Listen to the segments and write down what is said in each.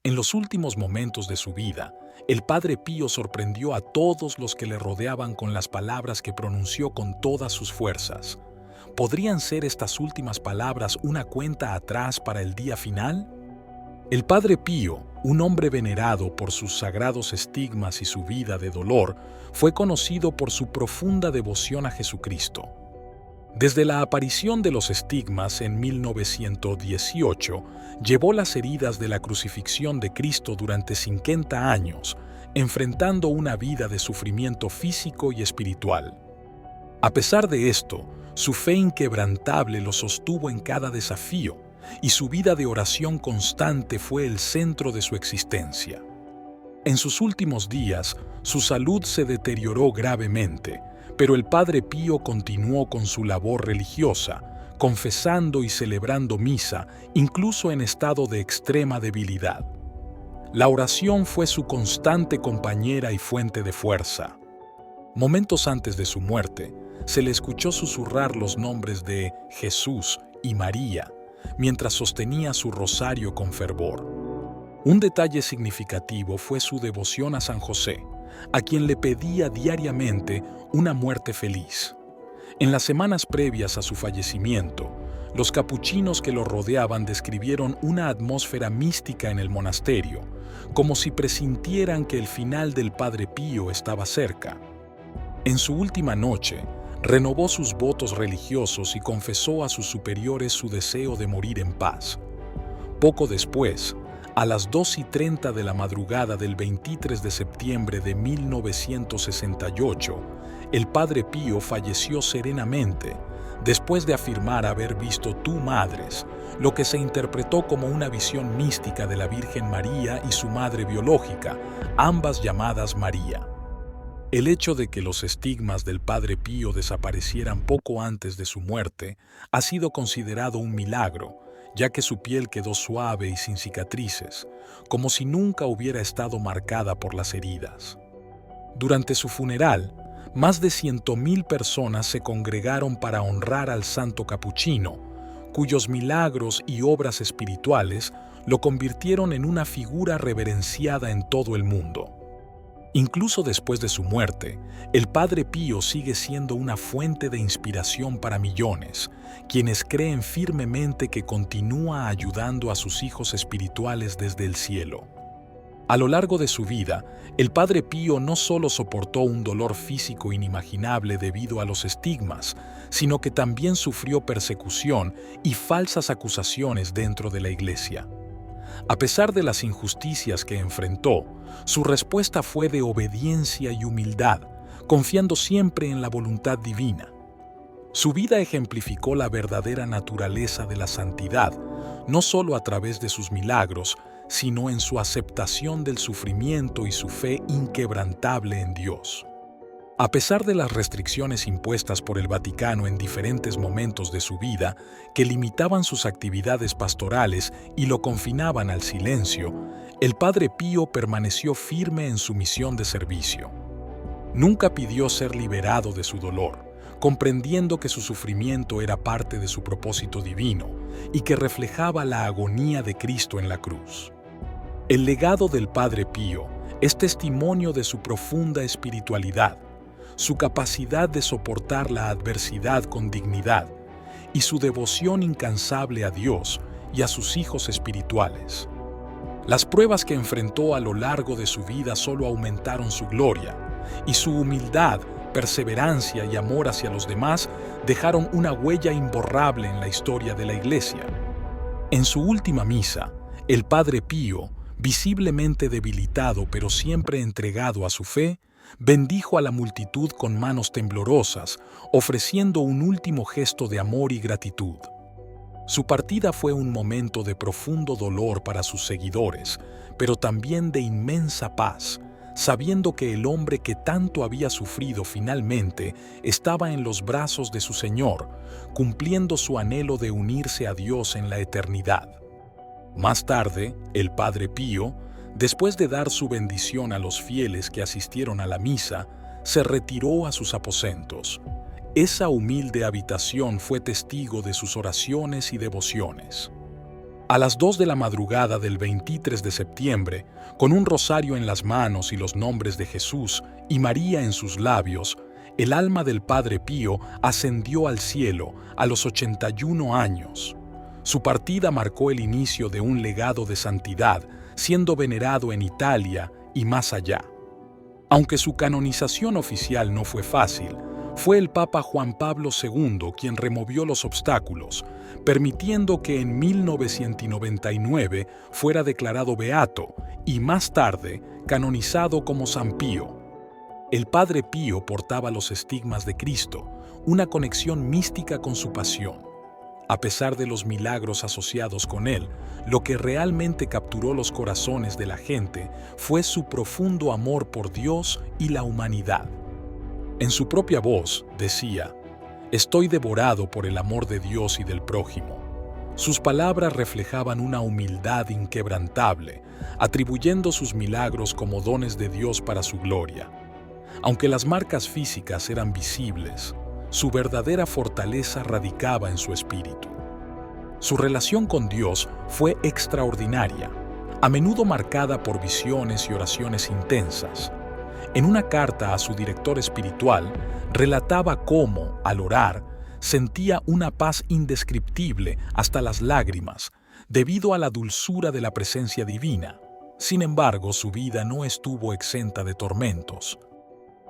En los últimos momentos de su vida, el Padre Pío sorprendió a todos los que le rodeaban con las palabras que pronunció con todas sus fuerzas. ¿Podrían ser estas últimas palabras una cuenta atrás para el día final? El Padre Pío, un hombre venerado por sus sagrados estigmas y su vida de dolor, fue conocido por su profunda devoción a Jesucristo. Desde la aparición de los estigmas en 1918, llevó las heridas de la crucifixión de Cristo durante 50 años, enfrentando una vida de sufrimiento físico y espiritual. A pesar de esto, su fe inquebrantable lo sostuvo en cada desafío, y su vida de oración constante fue el centro de su existencia. En sus últimos días, su salud se deterioró gravemente, pero el Padre Pío continuó con su labor religiosa, confesando y celebrando misa, incluso en estado de extrema debilidad. La oración fue su constante compañera y fuente de fuerza. Momentos antes de su muerte, se le escuchó susurrar los nombres de Jesús y María, mientras sostenía su rosario con fervor. Un detalle significativo fue su devoción a San José, a quien le pedía diariamente una muerte feliz. En las semanas previas a su fallecimiento, los capuchinos que lo rodeaban describieron una atmósfera mística en el monasterio, como si presintieran que el final del Padre Pío estaba cerca. En su última noche, renovó sus votos religiosos y confesó a sus superiores su deseo de morir en paz. Poco después, a las 2:30 de la madrugada del 23 de septiembre de 1968, el Padre Pío falleció serenamente, después de afirmar haber visto tú madres, lo que se interpretó como una visión mística de la Virgen María y su madre biológica, ambas llamadas María. El hecho de que los estigmas del Padre Pío desaparecieran poco antes de su muerte ha sido considerado un milagro, ya que su piel quedó suave y sin cicatrices, como si nunca hubiera estado marcada por las heridas. Durante su funeral, más de 100.000 personas se congregaron para honrar al santo capuchino, cuyos milagros y obras espirituales lo convirtieron en una figura reverenciada en todo el mundo. Incluso después de su muerte, el Padre Pío sigue siendo una fuente de inspiración para millones, quienes creen firmemente que continúa ayudando a sus hijos espirituales desde el cielo. A lo largo de su vida, el Padre Pío no solo soportó un dolor físico inimaginable debido a los estigmas, sino que también sufrió persecución y falsas acusaciones dentro de la Iglesia. A pesar de las injusticias que enfrentó, su respuesta fue de obediencia y humildad, confiando siempre en la voluntad divina. Su vida ejemplificó la verdadera naturaleza de la santidad, no solo a través de sus milagros, sino en su aceptación del sufrimiento y su fe inquebrantable en Dios. A pesar de las restricciones impuestas por el Vaticano en diferentes momentos de su vida, que limitaban sus actividades pastorales y lo confinaban al silencio, el Padre Pío permaneció firme en su misión de servicio. Nunca pidió ser liberado de su dolor, comprendiendo que su sufrimiento era parte de su propósito divino y que reflejaba la agonía de Cristo en la cruz. El legado del Padre Pío es testimonio de su profunda espiritualidad, su capacidad de soportar la adversidad con dignidad y su devoción incansable a Dios y a sus hijos espirituales. Las pruebas que enfrentó a lo largo de su vida solo aumentaron su gloria, y su humildad, perseverancia y amor hacia los demás dejaron una huella imborrable en la historia de la Iglesia. En su última misa, el Padre Pío, visiblemente debilitado pero siempre entregado a su fe, bendijo a la multitud con manos temblorosas, ofreciendo un último gesto de amor y gratitud. Su partida fue un momento de profundo dolor para sus seguidores, pero también de inmensa paz, sabiendo que el hombre que tanto había sufrido finalmente estaba en los brazos de su Señor, cumpliendo su anhelo de unirse a Dios en la eternidad. Más tarde, el Padre Pío, después de dar su bendición a los fieles que asistieron a la misa, se retiró a sus aposentos. Esa humilde habitación fue testigo de sus oraciones y devociones. A las 2 de la madrugada del 23 de septiembre, con un rosario en las manos y los nombres de Jesús y María en sus labios, el alma del Padre Pío ascendió al cielo a los 81 años. Su partida marcó el inicio de un legado de santidad, siendo venerado en Italia y más allá. Aunque su canonización oficial no fue fácil, fue el Papa Juan Pablo II quien removió los obstáculos, permitiendo que en 1999 fuera declarado beato y más tarde canonizado como San Pío. El Padre Pío portaba los estigmas de Cristo, una conexión mística con su pasión. A pesar de los milagros asociados con él, lo que realmente capturó los corazones de la gente fue su profundo amor por Dios y la humanidad. En su propia voz decía: «Estoy devorado por el amor de Dios y del prójimo». Sus palabras reflejaban una humildad inquebrantable, atribuyendo sus milagros como dones de Dios para su gloria. Aunque las marcas físicas eran visibles, su verdadera fortaleza radicaba en su espíritu. Su relación con Dios fue extraordinaria, a menudo marcada por visiones y oraciones intensas. En una carta a su director espiritual, relataba cómo, al orar, sentía una paz indescriptible hasta las lágrimas, debido a la dulzura de la presencia divina. Sin embargo, su vida no estuvo exenta de tormentos.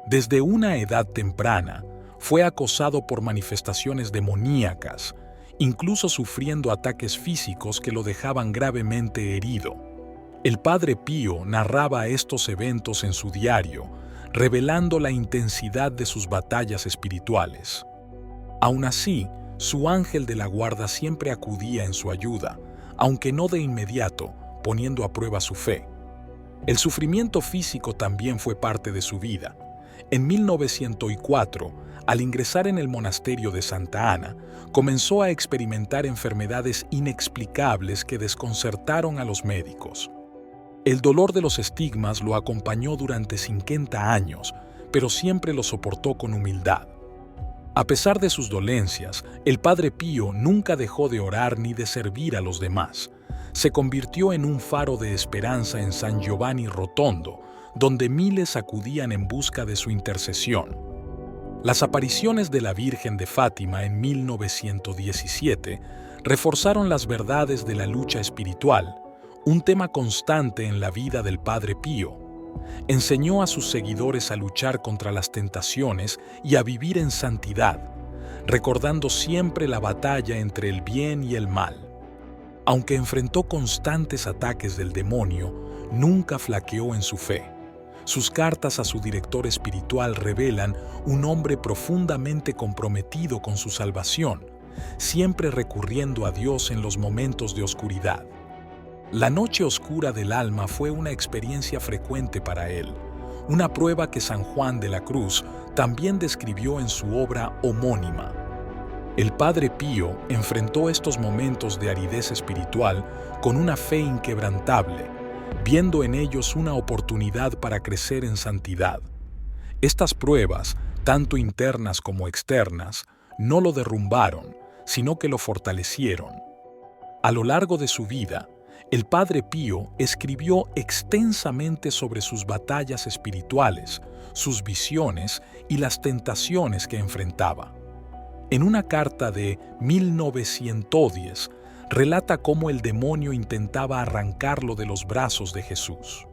Desde una edad temprana, fue acosado por manifestaciones demoníacas, incluso sufriendo ataques físicos que lo dejaban gravemente herido. El Padre Pío narraba estos eventos en su diario, revelando la intensidad de sus batallas espirituales. Aún así, su ángel de la guarda siempre acudía en su ayuda, aunque no de inmediato, poniendo a prueba su fe. El sufrimiento físico también fue parte de su vida. En 1904, al ingresar en el monasterio de Santa Ana, comenzó a experimentar enfermedades inexplicables que desconcertaron a los médicos. El dolor de los estigmas lo acompañó durante 50 años, pero siempre lo soportó con humildad. A pesar de sus dolencias, el Padre Pío nunca dejó de orar ni de servir a los demás. Se convirtió en un faro de esperanza en San Giovanni Rotondo, donde miles acudían en busca de su intercesión. Las apariciones de la Virgen de Fátima en 1917 reforzaron las verdades de la lucha espiritual, un tema constante en la vida del Padre Pío. Enseñó a sus seguidores a luchar contra las tentaciones y a vivir en santidad, recordando siempre la batalla entre el bien y el mal. Aunque enfrentó constantes ataques del demonio, nunca flaqueó en su fe. Sus cartas a su director espiritual revelan un hombre profundamente comprometido con su salvación, siempre recurriendo a Dios en los momentos de oscuridad. La noche oscura del alma fue una experiencia frecuente para él, una prueba que San Juan de la Cruz también describió en su obra homónima. El Padre Pío enfrentó estos momentos de aridez espiritual con una fe inquebrantable, viendo en ellos una oportunidad para crecer en santidad. Estas pruebas, tanto internas como externas, no lo derrumbaron, sino que lo fortalecieron. A lo largo de su vida, el Padre Pío escribió extensamente sobre sus batallas espirituales, sus visiones y las tentaciones que enfrentaba. En una carta de 1910, relata cómo el demonio intentaba arrancarlo de los brazos de Jesús.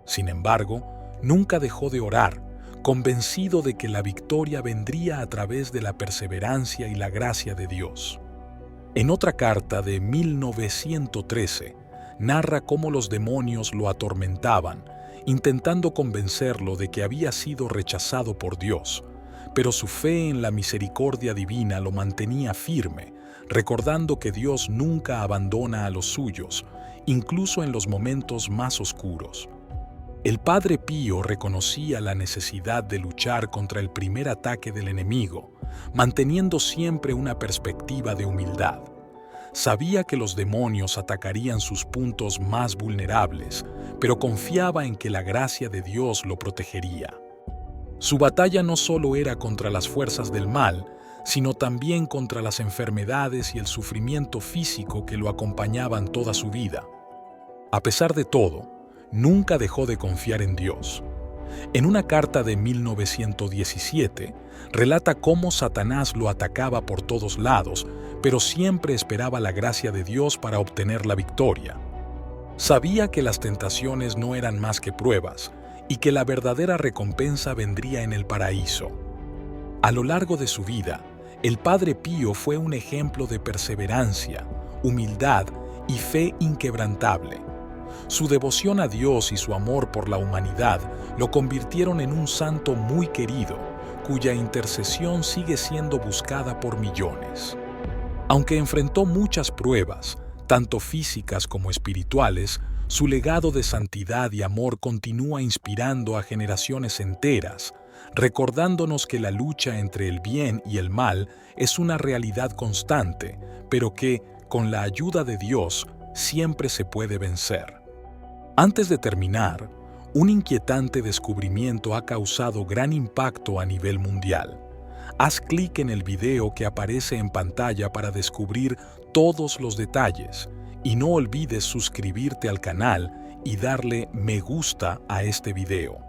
Sin embargo, nunca dejó de orar, convencido de que la victoria vendría a través de la perseverancia y la gracia de Dios. En otra carta de 1913, narra cómo los demonios lo atormentaban, intentando convencerlo de que había sido rechazado por Dios, pero su fe en la misericordia divina lo mantenía firme, recordando que Dios nunca abandona a los suyos, incluso en los momentos más oscuros. El Padre Pío reconocía la necesidad de luchar contra el primer ataque del enemigo, manteniendo siempre una perspectiva de humildad. Sabía que los demonios atacarían sus puntos más vulnerables, pero confiaba en que la gracia de Dios lo protegería. Su batalla no solo era contra las fuerzas del mal, sino también contra las enfermedades y el sufrimiento físico que lo acompañaban toda su vida. A pesar de todo, nunca dejó de confiar en Dios. En una carta de 1917, relata cómo Satanás lo atacaba por todos lados, pero siempre esperaba la gracia de Dios para obtener la victoria. Sabía que las tentaciones no eran más que pruebas y que la verdadera recompensa vendría en el paraíso. A lo largo de su vida, el Padre Pío fue un ejemplo de perseverancia, humildad y fe inquebrantable. Su devoción a Dios y su amor por la humanidad lo convirtieron en un santo muy querido, cuya intercesión sigue siendo buscada por millones. Aunque enfrentó muchas pruebas, tanto físicas como espirituales, su legado de santidad y amor continúa inspirando a generaciones enteras, recordándonos que la lucha entre el bien y el mal es una realidad constante, pero que, con la ayuda de Dios, siempre se puede vencer. Antes de terminar, un inquietante descubrimiento ha causado gran impacto a nivel mundial. Haz clic en el video que aparece en pantalla para descubrir todos los detalles y no olvides suscribirte al canal y darle me gusta a este video.